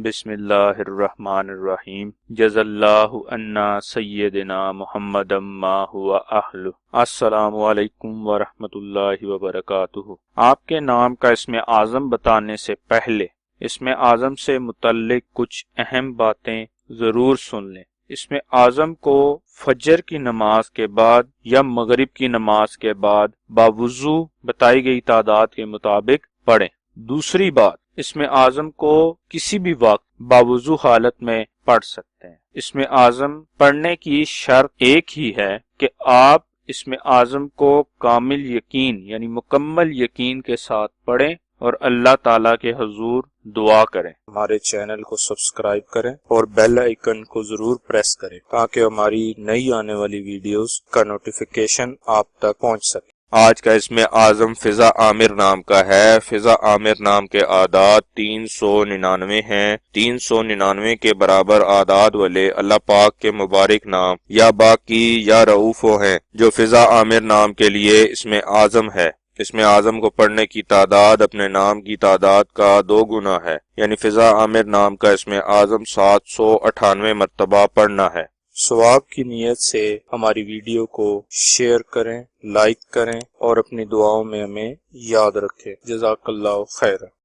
بسم اللہ الرحمن الرحیم جز اللہ عنا سیدنا محمد ما ہوا اہل۔ السلام علیکم ورحمۃ اللہ وبرکاتہ۔ آپ کے نام کا اسم اعظم بتانے سے پہلے اسم اعظم سے متعلق کچھ اہم باتیں ضرور سن لیں۔ اسم اعظم کو فجر کی نماز کے بعد یا مغرب کی نماز کے بعد باوضو بتائی گئی تعداد کے مطابق پڑھیں۔ دوسری بات، اسم اعظم کو کسی بھی وقت باوضو حالت میں پڑھ سکتے ہیں۔ اسم اعظم پڑھنے کی شرط ایک ہی ہے کہ آپ اسم اعظم کو کامل یقین یعنی مکمل یقین کے ساتھ پڑھیں اور اللہ تعالیٰ کے حضور دعا کریں۔ ہمارے چینل کو سبسکرائب کریں اور بیل آئیکن کو ضرور پریس کریں تاکہ ہماری نئی آنے والی ویڈیوز کا نوٹیفیکیشن آپ تک پہنچ سکے۔ آج کا اسم اعظم فضا عامر نام کا ہے۔ فضا عامر نام کے اعداد 399 ہیں۔ 399 کے برابر اعداد والے اللہ پاک کے مبارک نام یا باقی یا رؤوفو ہیں جو فضا عامر نام کے لیے اسم اعظم ہے۔ اسم اعظم کو پڑھنے کی تعداد اپنے نام کی تعداد کا 2 گنا ہے، یعنی فضا عامر نام کا اسم اعظم 798 مرتبہ پڑھنا ہے۔ ثواب کی نیت سے ہماری ویڈیو کو شیئر کریں، لائک کریں اور اپنی دعاؤں میں ہمیں یاد رکھیں۔ جزاک اللہ خیر۔